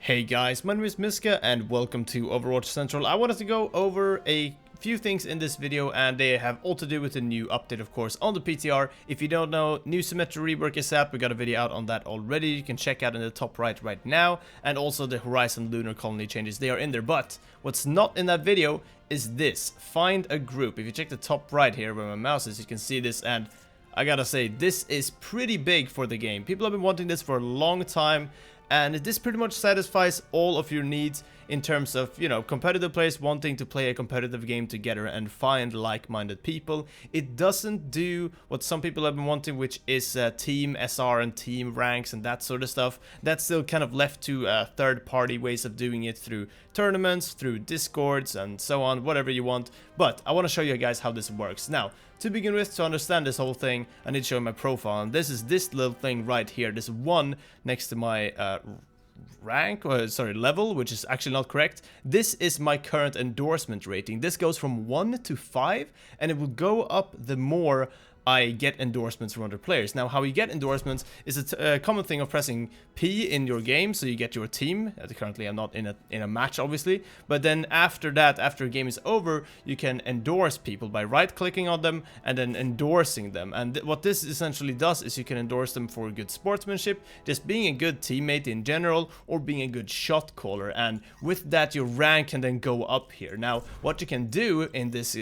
Hey guys, my name is Mysca and welcome to Overwatch Central. I wanted to go over a few things in this video and they have all to do with the new update, of course, on the PTR. If you don't know, new symmetry rework is out. We got a video out on that already. You can check out in the top right now. And also the Horizon Lunar Colony changes, they are in there. But what's not in that video is this. Find a group. If you check the top right here where my mouse is, you can see this, and I gotta say, this is pretty big for the game. People have been wanting this for a long time, and this pretty much satisfies all of your needs in terms of, you know, competitive players wanting to play a competitive game together and find like-minded people. It doesn't do what some people have been wanting, which is team SR and team ranks and that sort of stuff. That's still kind of left to third-party ways of doing it through tournaments, through discords and so on, whatever you want. But I want to show you guys how this works. Now, to begin with, to understand this whole thing, I need to show you my profile, and this is this little thing right here, this one next to my rank, or sorry, level, which is actually not correct. This is my current endorsement rating. This goes from 1 to 5, and it will go up the more I get endorsements from other players. Now, how you get endorsements is a common thing of pressing P in your game, so you get your team. Currently, I'm not in a match, obviously, but then after that, after a game is over, you can endorse people by right-clicking on them and then endorsing them. And what this essentially does is you can endorse them for good sportsmanship, just being a good teammate in general, or being a good shot caller. And with that, your rank can then go up here. Now, what you can do in this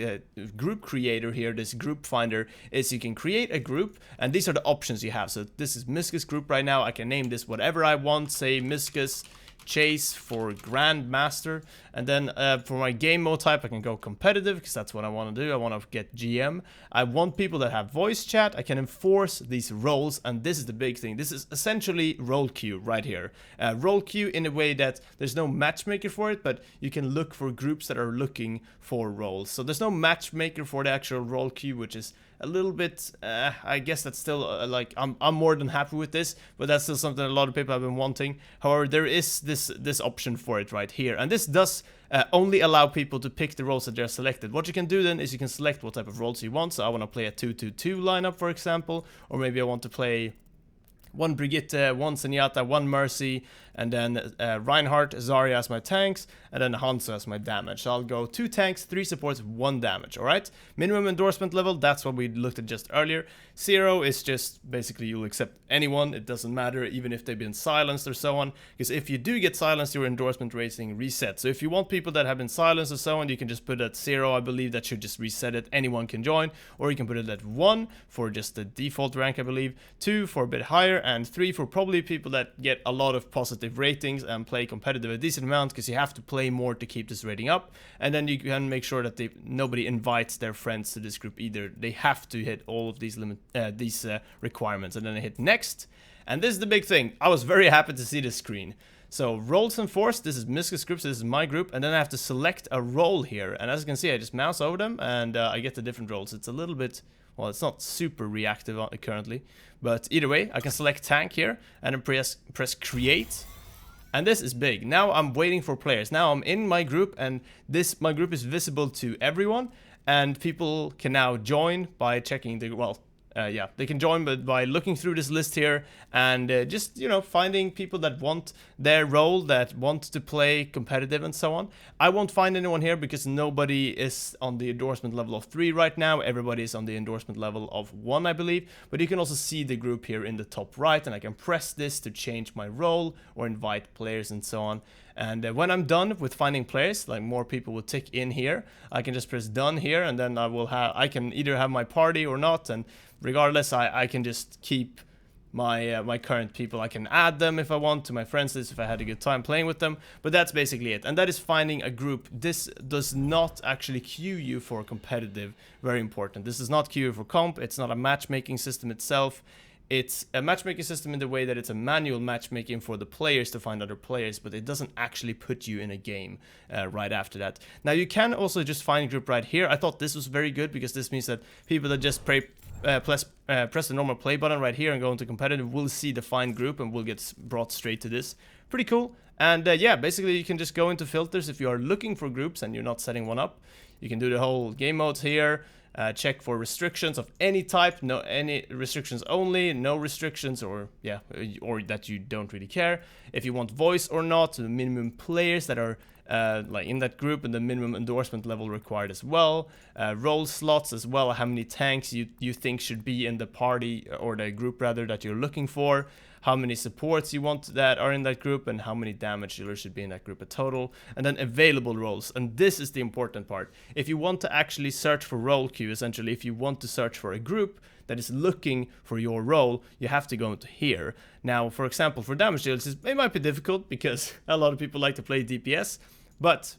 group creator here, this group finder, is you can create a group, and these are the options you have. So this is Mysca's group right now. I can name this whatever I want, say Mysca's Chase for Grandmaster, and then for my game mode type I can go competitive because that's what I want to do. I want to get GM. I want people that have voice chat. I can enforce these roles, and this is the big thing. This is essentially role queue right here. Role queue in a way that there's no matchmaker for it, but you can look for groups that are looking for roles. So there's no matchmaker for the actual role queue, which is a little bit, I guess that's still like, I'm more than happy with this, but that's still something a lot of people have been wanting. However, there is this option for it right here, and this does only allow people to pick the roles that they're selected. What you can do then is you can select what type of roles you want. So I want to play a 2-2-2 lineup, for example, or maybe I want to play one Brigitte, one Zenyatta, one Mercy, and then Reinhardt, Zarya as my tanks, and then Hanzo as my damage. So I'll go 2 tanks, 3 supports, 1 damage, alright? Minimum endorsement level, that's what we looked at just earlier. 0 is just basically you'll accept anyone, it doesn't matter, even if they've been silenced or so on, because if you do get silenced, your endorsement rating resets. So if you want people that have been silenced or so on, you can just put it at 0, I believe that should just reset it, anyone can join, or you can put it at 1 for just the default rank, I believe, 2 for a bit higher, and 3 for probably people that get a lot of positive ratings and play competitive a decent amount, because you have to play more to keep this rating up. And then you can make sure that nobody invites their friends to this group either. They have to hit all of these requirements, and then I hit next. And this is the big thing. I was very happy to see this screen. So roles enforced, this is Mysca's group, so this is my group, and then I have to select a role here. And as you can see, I just mouse over them and I get the different roles. It's a little bit, well, it's not super reactive currently, but either way, I can select tank here and then press create. And this is big. Now I'm waiting for players. Now I'm in my group, and my group is visible to everyone, and people can now join by checking the, yeah, they can join by looking through this list here and just, you know, finding people that want their role, that want to play competitive and so on. I won't find anyone here because nobody is on the endorsement level of 3 right now. Everybody is on the endorsement level of 1, I believe. But you can also see the group here in the top right, and I can press this to change my role or invite players and so on. And when I'm done with finding players, like more people will tick in here, I can just press done here, and then I can either have my party or not, and regardless, I can just keep my current people. I can add them if I want to my friends list if I had a good time playing with them, but that's basically it. And that is finding a group. This does not actually queue you for competitive, very important. This does not queue you for comp. It's not a matchmaking system itself. It's a matchmaking system in the way that it's a manual matchmaking for the players to find other players, but it doesn't actually put you in a game right after that. Now, you can also just find a group right here. I thought this was very good because this means that people that just press the normal play button right here and go into competitive will see the find group and will get brought straight to this. Pretty cool. And yeah, basically you can just go into filters if you are looking for groups and you're not setting one up. You can do the whole game modes here. check for restrictions of any type, no any restrictions only, no restrictions, or yeah, or that you don't really care. If you want voice or not, the minimum players that are like in that group, and the minimum endorsement level required as well. Role slots as well, how many tanks you think should be in the party, or the group rather, that you're looking for. How many supports you want that are in that group, and how many damage dealers should be in that group in total. And then available roles, and this is the important part. If you want to actually search for role queue, essentially, if you want to search for a group that is looking for your role, you have to go into here. Now, for example, for damage dealers, it might be difficult because a lot of people like to play DPS, but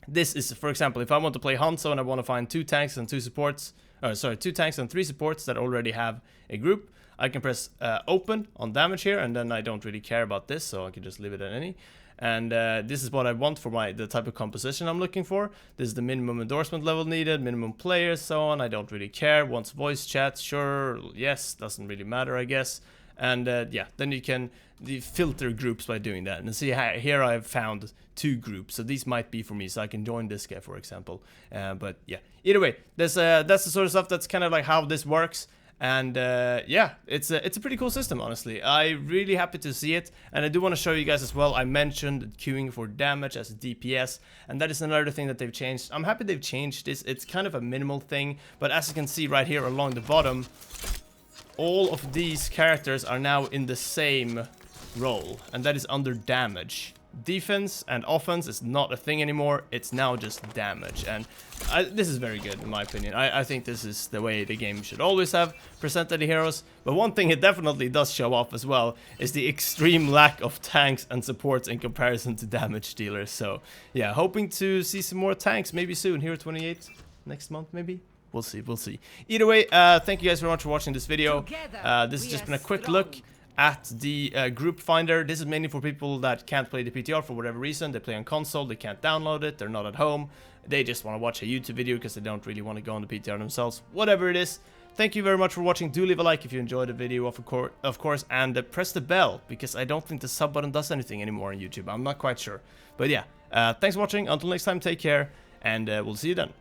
this is, for example, if I want to play Hanzo and I want to find 2 tanks and 2 supports, 2 tanks and 3 supports that already have a group, I can press open on damage here, and then I don't really care about this, so I can just leave it at any. And this is what I want for the type of composition I'm looking for. This is the minimum endorsement level needed, minimum players, so on. I don't really care. Wants voice chat, sure, yes, doesn't really matter, I guess. And yeah, then you can filter groups by doing that. And see, here I've found 2 groups, so these might be for me, so I can join this guy, for example. But yeah, either way, that's the sort of stuff that's kind of like how this works. And yeah, it's a pretty cool system, honestly. I'm really happy to see it, and I do want to show you guys as well. I mentioned queuing for damage as a DPS, and that is another thing that they've changed. I'm happy they've changed this. It's kind of a minimal thing, but as you can see right here along the bottom, all of these characters are now in the same role, and that is under damage. Defense and offense is not a thing anymore, it's now just damage, and this is very good in my opinion. I think this is the way the game should always have presented the heroes, but one thing it definitely does show off as well is the extreme lack of tanks and supports in comparison to damage dealers. So yeah, hoping to see some more tanks maybe soon, Hero 28 next month maybe. We'll see. Either way, thank you guys very much for watching this video. This has just been a quick look at the group finder. This is mainly for people that can't play the PTR for whatever reason. They play on console, they can't download it, they're not at home, they just want to watch a YouTube video because they don't really want to go on the PTR themselves. Whatever it is, thank you very much for watching. Do leave a like if you enjoyed the video, of course, and press the bell, because I don't think the sub button does anything anymore on YouTube. I'm not quite sure. But yeah, thanks for watching. Until next time, take care, and we'll see you then.